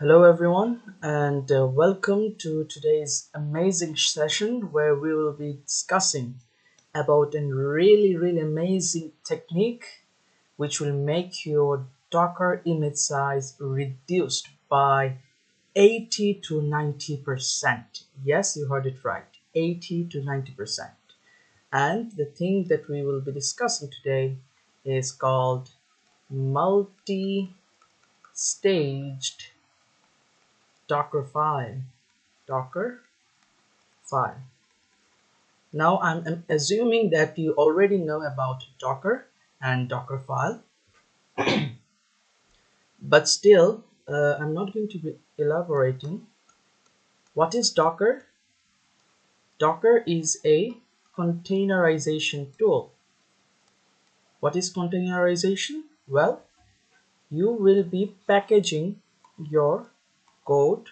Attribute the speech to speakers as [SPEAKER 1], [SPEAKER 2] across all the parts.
[SPEAKER 1] Hello everyone and welcome to today's amazing session where we will be discussing about a really amazing technique which will make your Docker image size reduced by 80 to 90%. Yes, you heard it right, 80 to 90%. And the thing that we will be discussing today is called multi-staged Docker file. Docker file. Now I'm assuming that you already know about Docker and Dockerfile, but still I'm not going to be elaborating. What is Docker? Docker is a containerization tool. What is containerization? Well, you will be packaging your code,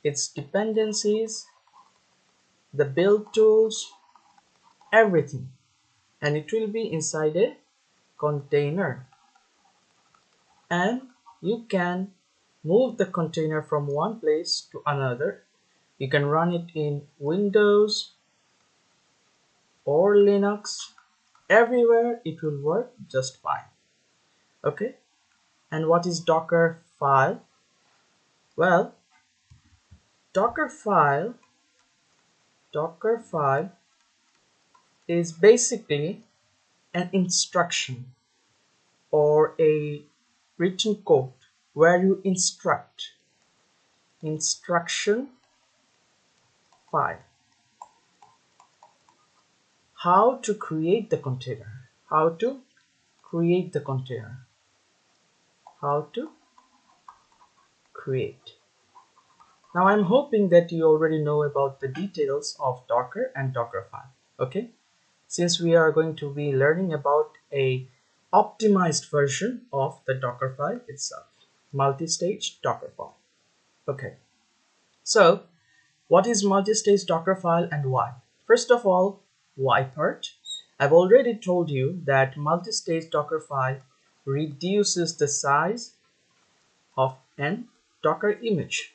[SPEAKER 1] its dependencies, the build tools, everything, and it will be inside a container, and you can move the container from one place to another. You can run it in Windows or Linux. Everywhere it will work just fine. Okay, and what is Docker file? Well, Dockerfile Dockerfile is basically an instruction or a written code where you instruction file how to create the container, how to create the container, how to create. Now I'm hoping that you already know about the details of Docker and Dockerfile. Okay, since we are going to be learning about a optimized version of the Dockerfile itself, multi-stage Dockerfile. Okay, so what is multi-stage Dockerfile and why? First of all, why part? I've already told you that multi-stage Dockerfile reduces the size of an Docker image,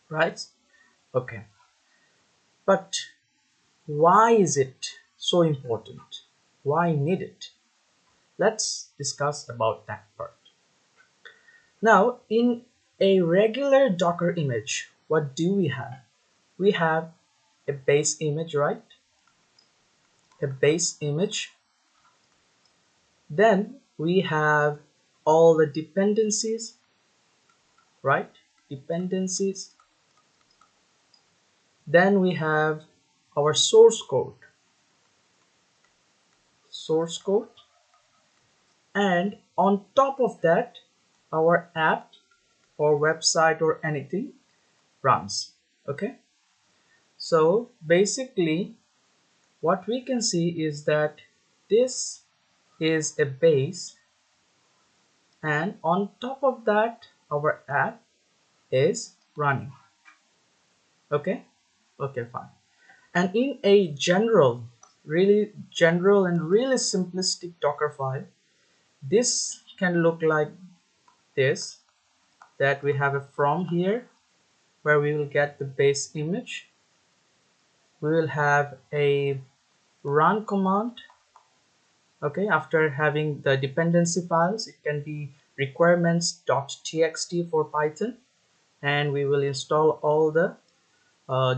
[SPEAKER 1] right? Okay, but why is it so important? Why need it? Let's discuss about that part. Now, in a regular Docker image, what do we have? We have a base image, right? A base image. Then we have all the dependencies, right? Dependencies. Then we have our source code, and on top of that, our app or website or anything runs. Okay, so basically what we can see is that this is a base, and on top of that our app is running. Okay, fine. And in a really general and really simplistic Docker file, this can look like this, that we have a from here where we will get the base image. We will have a run command. Okay, after having the dependency files, it can be requirements.txt for Python, and we will install all the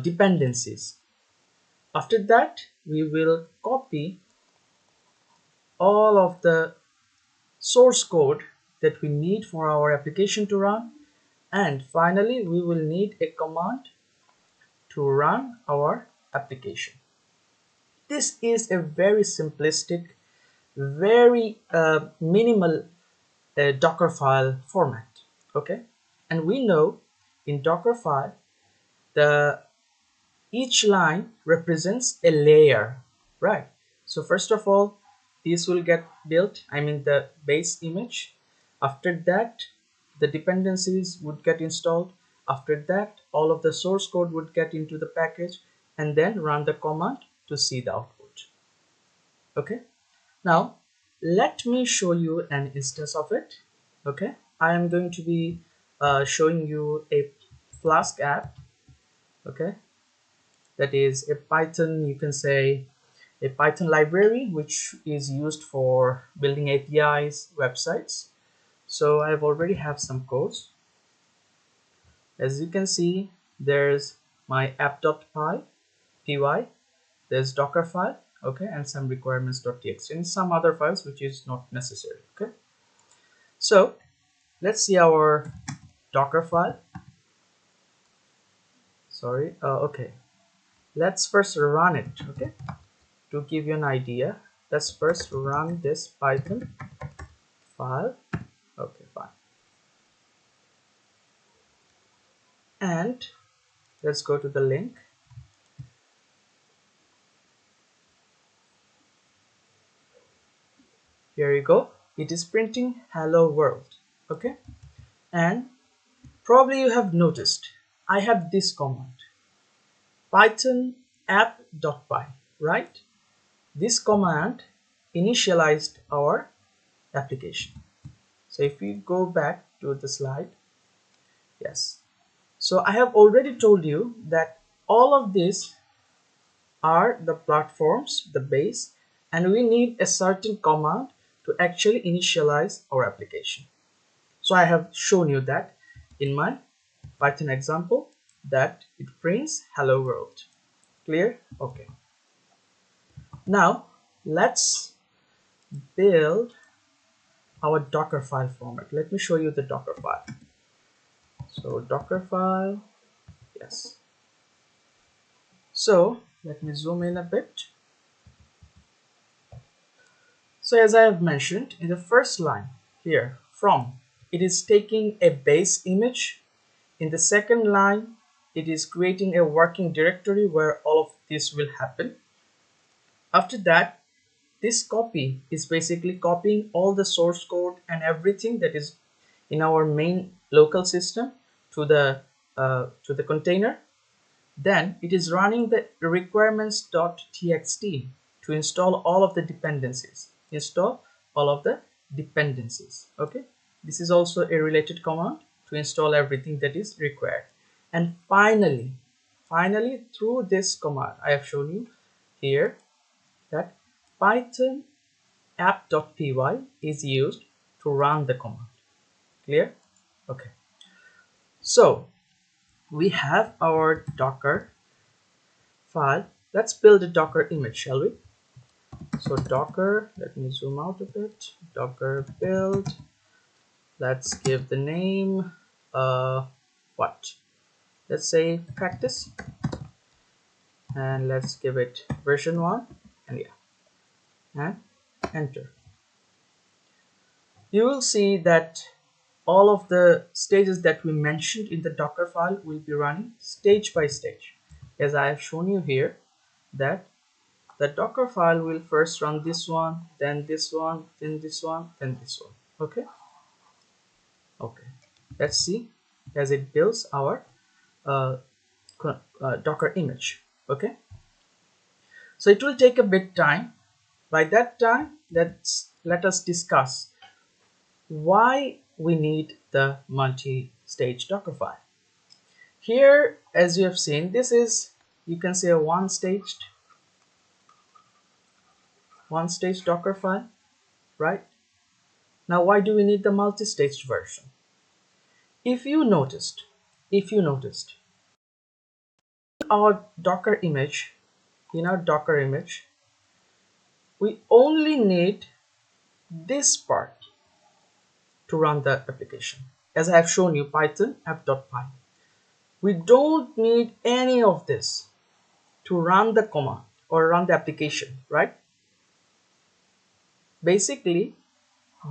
[SPEAKER 1] dependencies. After that, we will copy all of the source code that we need for our application to run, and finally we will need a command to run our application. This is a very simplistic, very minimal Docker file format. Okay, and we know in Docker file each line represents a layer, right? So first of all, this will get built, I mean the base image. After that, the dependencies would get installed. After that, all of the source code would get into the package, and then run the command to see the output. Okay, now let me show you an instance of it. Okay, I am going to be showing you a Flask app, okay, that is a Python, you can say a Python library which is used for building APIs, websites. So I've already have some codes. As you can see, there's my app.py, there's Dockerfile, okay, and some requirements.txt and some other files which is not necessary, okay. So let's see our Dockerfile. Sorry, okay. Let's first run it, okay. To give you an idea, let's first run this Python file. Okay, fine. And let's go to the link. Here you go. It is printing hello world, okay. And probably you have noticed I have this command, python app.py, right? This command initialized our application. So if we go back to the slide, yes. So I have already told you that all of these are the platforms, the base, and we need a certain command to actually initialize our application. So I have shown you that in my Python example that it prints hello world. Clear? Okay. Now let's build our Dockerfile format. Let me show you the Dockerfile. So Dockerfile, yes. So let me zoom in a bit. So as I have mentioned in the first line here, from, it is taking a base image. In the second line, it is creating a working directory where all of this will happen. After that, this copy is basically copying all the source code and everything that is in our main local system to the container. Then it is running the requirements.txt to install all of the dependencies. Install all of the dependencies. Okay, this is also a related command to install everything that is required. And finally, through this command, I have shown you here that python app.py is used to run the command. Clear? Okay. So we have our Docker file. Let's build a Docker image, shall we? So Docker, let me zoom out a bit. Docker build. Let's give the name what? Let's say practice. And let's give it version 1. And yeah. And enter. You will see that all of the stages that we mentioned in the Docker file will be running stage by stage. As I have shown you here, that the Docker file will first run this one, then this one, then this one, then this one. Okay. Okay. Let's see as it builds our Docker image. Okay. So it will take a bit time. By that time, let us discuss why we need the multi-stage Docker file. Here, as you have seen, this is, you can say, a one-stage Docker file, right? Now, why do we need the multi-staged version? If you noticed, our Docker image, in our Docker image, we only need this part to run the application. As I have shown you, Python app.py. We don't need any of this to run the command or run the application, right? Basically,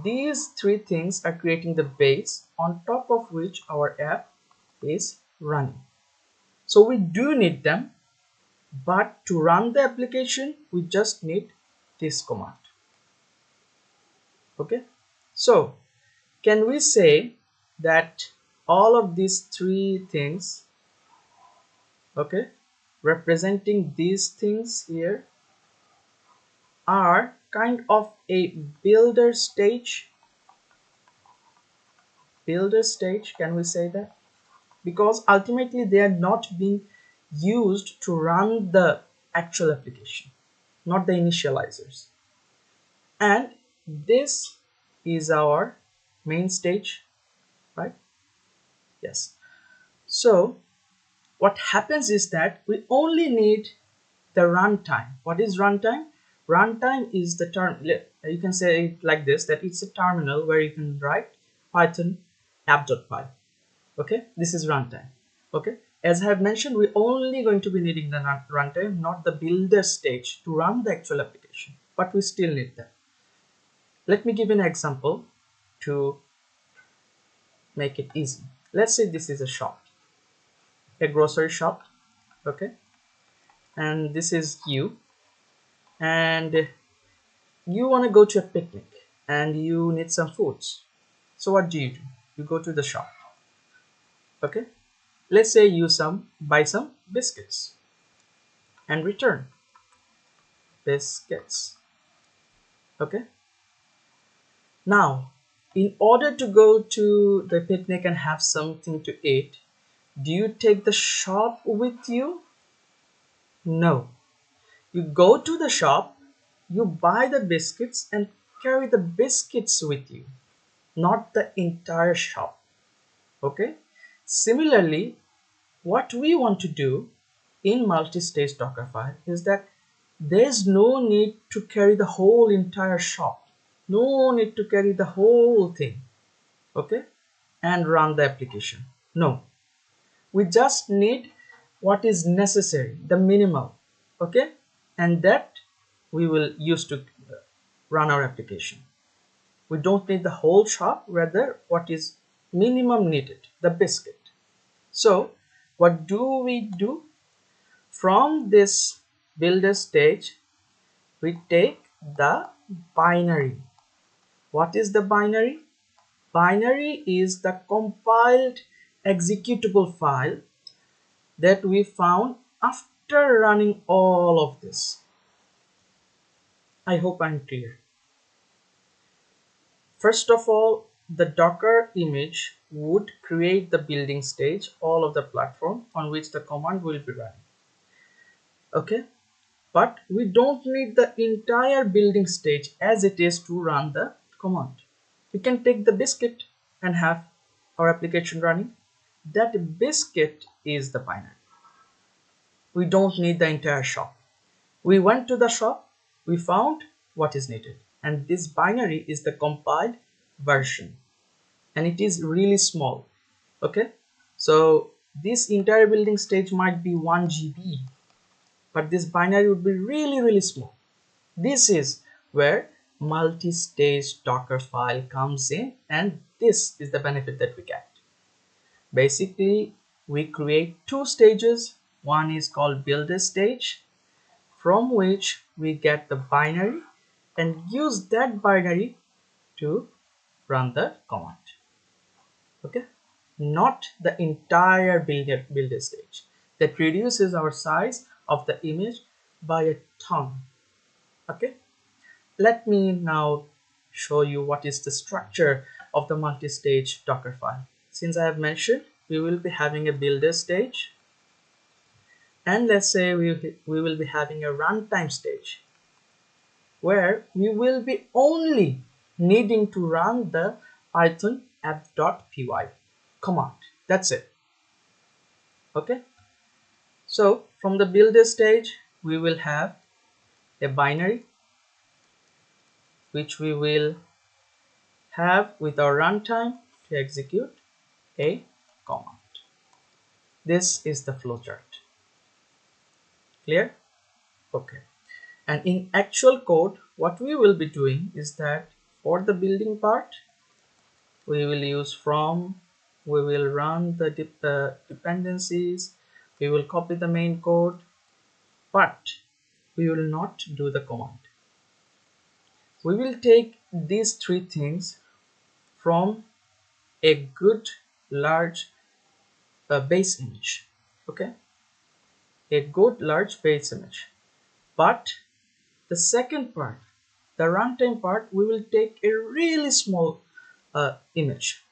[SPEAKER 1] these three things are creating the base on top of which our app is running. So we do need them, but to run the application, we just need this command. Okay, so can we say that all of these three things, okay, representing these things here, are kind of a builder stage? builder stage, can we say that? Because ultimately they are not being used to run the actual application, not the initializers. And this is our main stage, right? Yes. So what happens is that we only need the runtime. What is runtime? Runtime is the term, you can say it like this, that it's a terminal where you can write Python app.py. Okay, this is runtime. Okay, as I have mentioned, we're only going to be needing the runtime, not the builder stage to run the actual application, but we still need that. Let me give an example to make it easy. Let's say this is a shop, a grocery shop. Okay, and this is you, and you want to go to a picnic and you need some foods. So what do? You go to the shop. Okay, let's say you buy some biscuits and return biscuits. Okay, now in order to go to the picnic and have something to eat, do you take the shop with you? No, you go to the shop, you buy the biscuits and carry the biscuits with you, not the entire shop. Okay, similarly, what we want to do in multi-stage Dockerfile is that there's no need to carry the whole entire shop, no need to carry the whole thing, okay, and run the application. No, we just need what is necessary, the minimal, okay, and that we will use to run our application. We don't need the whole shop, rather what is minimum needed, the biscuit. So what do we do? From this builder stage, we take the binary. What is the binary? Binary is the compiled executable file that we found after running all of this. I hope I'm clear. First of all, the Docker image would create the building stage, all of the platform on which the command will be running. Okay, but we don't need the entire building stage as it is to run the command. We can take the biscuit and have our application running. That biscuit is the binary. We don't need the entire shop. We went to the shop, we found what is needed, and this binary is the compiled version, and it is really small. Okay, so this entire building stage might be 1 GB, but this binary would be really small. This is where multi-stage Dockerfile comes in, and this is the benefit that we get. Basically, we create two stages. One is called builder stage, from which we get the binary and use that binary to run the command. Okay, not the entire builder stage. That reduces our size of the image by a ton. Okay, let me now show you what is the structure of the multi-stage Dockerfile. Since I have mentioned, we will be having a builder stage, and let's say we will be having a runtime stage where we will be only needing to run the Python app.py command. That's it. Okay, so from the builder stage we will have a binary which we will have with our runtime to execute a command. This is the flowchart. Clear? Okay. And in actual code, what we will be doing is that for the building part, we will use from, we will run the dependencies, we will copy the main code, but we will not do the command. We will take these three things from a good large base image. Okay, a good large base image, but the second part, the runtime part, we will take a really small image.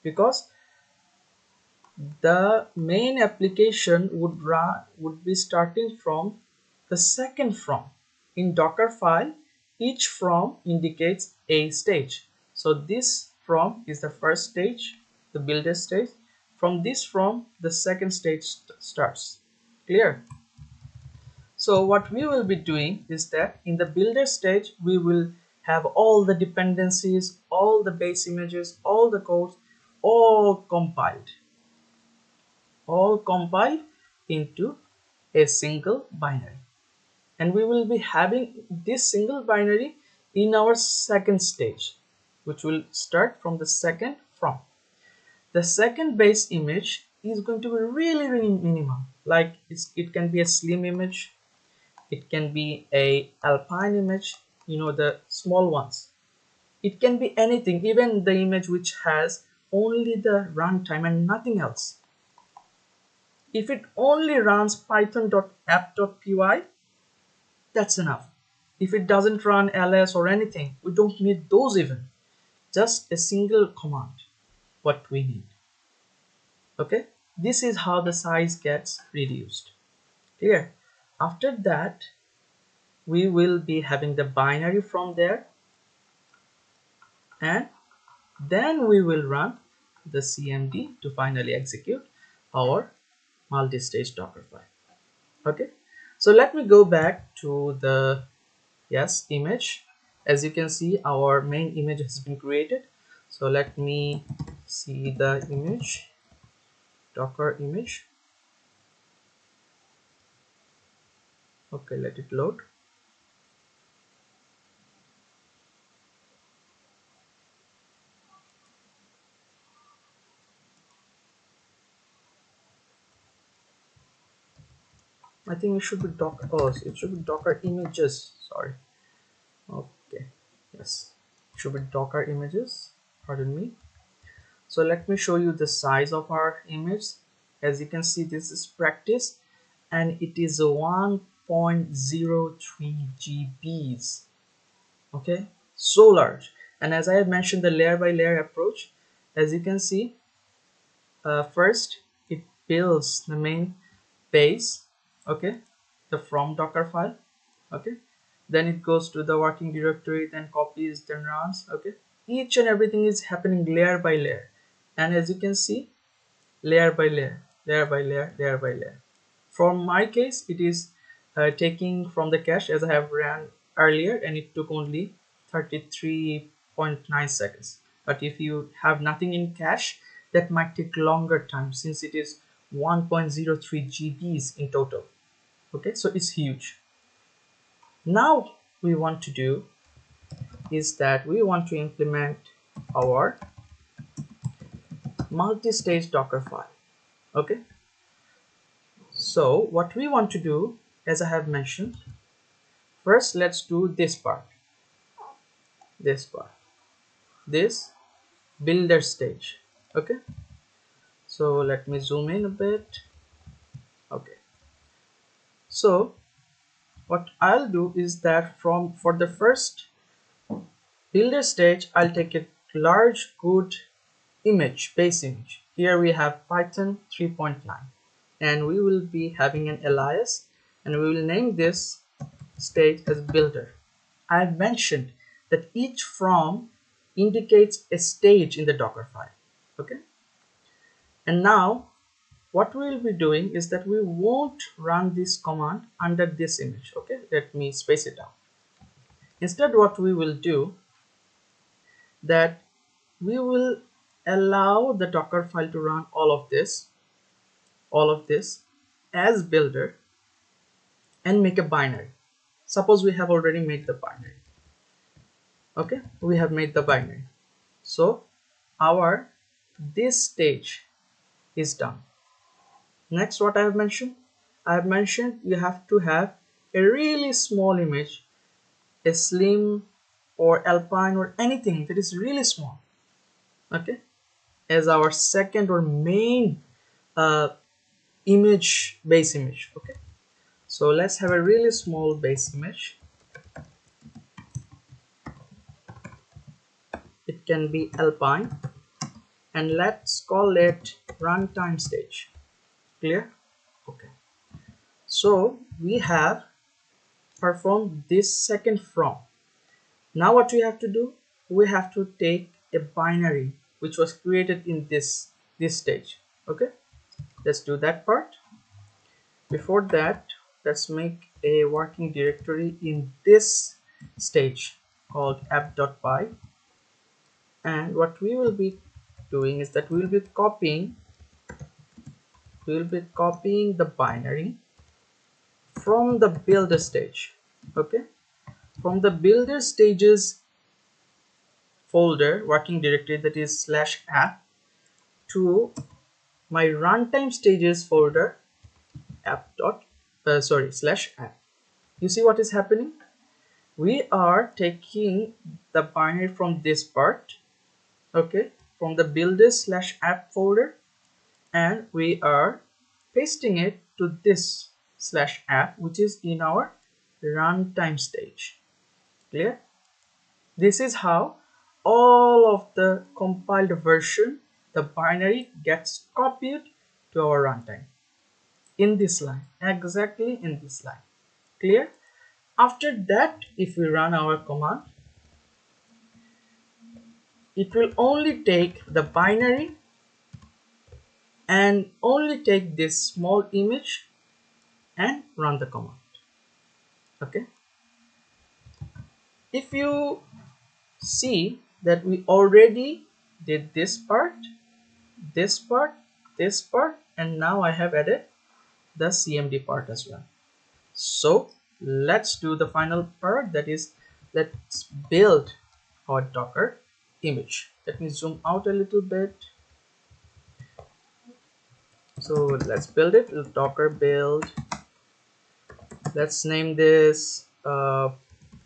[SPEAKER 1] because the main application would be starting from the second from. In Dockerfile, each from indicates a stage. So this from is the first stage, the builder stage. From this from, the second stage starts. Clear? So what we will be doing is that in the builder stage, we will have all the dependencies, all the base images, all the codes, all compiled into a single binary, and we will be having this single binary in our second stage, which will start from the second from. The second base image is going to be really minimal, like it can be a slim image, it can be a alpine image, you know, the small ones. It can be anything, even the image which has only the runtime and nothing else. If it only runs python.app.py, that's enough. If it doesn't run ls or anything, we don't need those even. Just a single command, what we need. Okay, this is how the size gets reduced. Here, after that, we will be having the binary from there, and then we will run the cmd to finally execute our multi-stage Dockerfile. Okay, so let me go back to the image. As you can see, our main image has been created. So let me see the image, Docker image. Okay, let it load. I think it should be Docker. Oh, it should be Docker images. Sorry. Okay. Yes, it should be Docker images. Pardon me. So let me show you the size of our image. As you can see, this is practice, and it is a 1.03 GBs. Okay, so large. And as I have mentioned, the layer by layer approach, as you can see, first it builds the main base, okay, the from Docker file, okay, then it goes to the working directory, then copies, then runs. Okay, each and everything is happening layer by layer, and as you can see, layer by layer, layer by layer, layer by layer. From my case, it is taking from the cache, as I have ran earlier, and it took only 33.9 seconds. But if you have nothing in cache, that might take longer time, since it is 1.03 GBs in total. Okay, so it's huge. Now we want to do is that we want to implement our multi-stage Dockerfile. Okay, so what we want to do, as I have mentioned, first let's do this part, this builder stage. Okay, so let me zoom in a bit. Okay, so what I'll do is that for the first builder stage, I'll take a large good image, base image. Here we have Python 3.9, and we will be having an alias, and we will name this stage as builder. I've mentioned that each from indicates a stage in the Dockerfile. Okay, and now what we will be doing is that we won't run this command under this image. Okay, let me space it out. Instead, what we will do, that we will allow the Dockerfile to run all of this as builder, and make a binary. Suppose we have already made the binary. Okay, we have made the binary. So our this stage is done. Next, what I have mentioned, you have to have a really small image, a slim or alpine or anything that is really small, okay, as our second or main image, base image. Okay, so let's have a really small base image. It can be alpine, and let's call it runtime stage. Clear? Okay. So we have performed this second from. Now what we have to do? We have to take a binary which was created in this stage. Okay, let's do that part. Before that, let's make a working directory in this stage called app.py, and what we will be doing is that we will be copying the binary from the builder stage. Okay, from the builder stages folder working directory, that is /app, to my runtime stages folder /app. You see what is happening? We are taking the binary from this part, okay, from the builder /app folder, and we are pasting it to this /app, which is in our runtime stage. Clear? This is how all of the compiled version, the binary, gets copied to our runtime in this line, exactly in this line. Clear? After that, if we run our command, it will only take the binary and only take this small image and run the command. Okay, if you see that we already did this part, this part, this part, and now I have added the cmd part as well. So let's do the final part, that is, let's build our Docker image. Let me zoom out a little bit. So let's build it. Docker build. Let's name this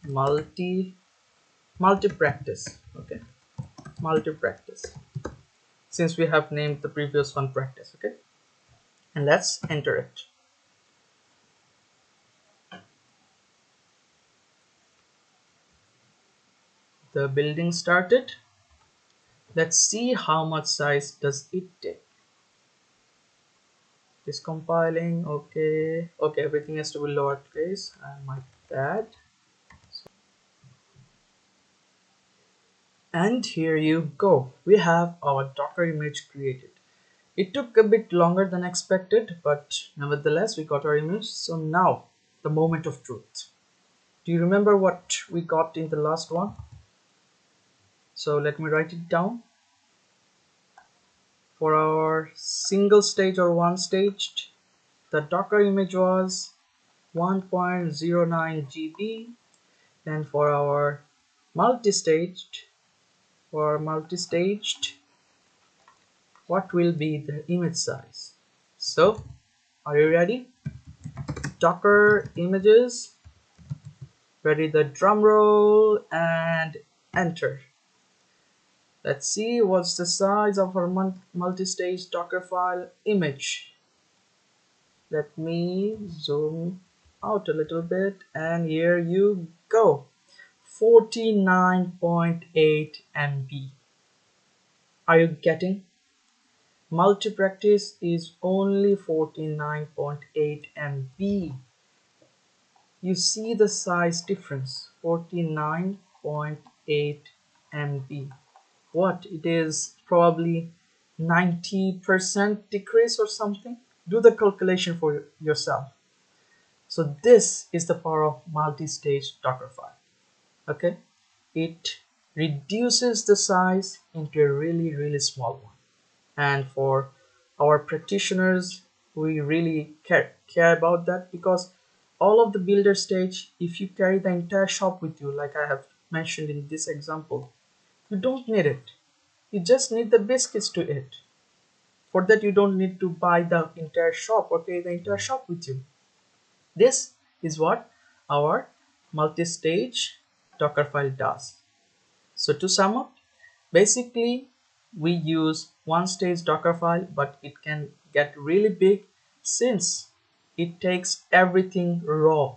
[SPEAKER 1] multi practice. Okay, multi practice, since we have named the previous one practice. Okay, and let's enter it. The building started. Let's see how much size does it take. It's compiling. Okay, everything has to be lowercase. My bad. And here you go. We have our Docker image created. It took a bit longer than expected, but nevertheless we got our image. So now the moment of truth. Do you remember what we got in the last one? So let me write it down. For our single stage or one staged, the Docker image was 1.09 GB, and for our multi-staged, what will be the image size? So are you ready? Docker images, ready the drum roll and enter. Let's see what's the size of our multi-stage Dockerfile image. Let me zoom out a little bit, and here you go. 49.8 MB. Are you getting? Multi-practice is only 49.8 MB. You see the size difference, 49.8 MB. What, it is probably 90% decrease or something? Do the calculation for yourself. So this is the power of multi-stage Dockerfile. Okay, it reduces the size into a really small one, and for our practitioners, we really care about that, because all of the builder stage, if you carry the entire shop with you, like I have mentioned in this example, you don't need it. You just need the biscuits to eat. For that, you don't need to buy the entire shop or carry the entire shop with you. This is what our multi-stage Dockerfile does. So to sum up, basically we use one stage Dockerfile, but it can get really big since it takes everything raw,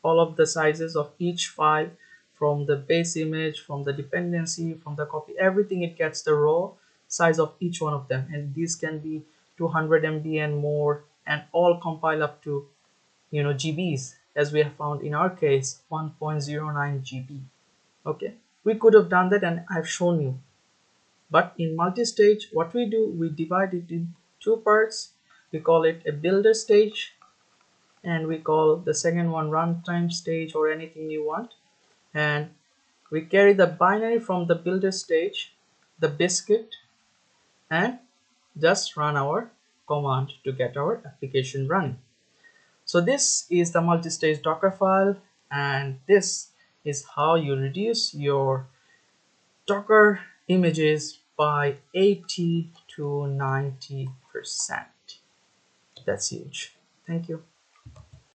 [SPEAKER 1] all of the sizes of each file, from the base image, from the dependency, from the copy, everything, it gets the raw. size of each one of them, and these can be 200 MB and more, and all compile up to GBs, as we have found in our case 1.09 GB. Okay, we could have done that and I've shown you. But in multi-stage, what we do, we divide it in two parts. We call it a builder stage, and we call the second one runtime stage, or anything you want. And we carry the binary from the builder stage, the biscuit, and just run our command to get our application running. So this is the multi-stage Dockerfile, and this is how you reduce your Docker images by 80 to 90%. That's huge. Thank you.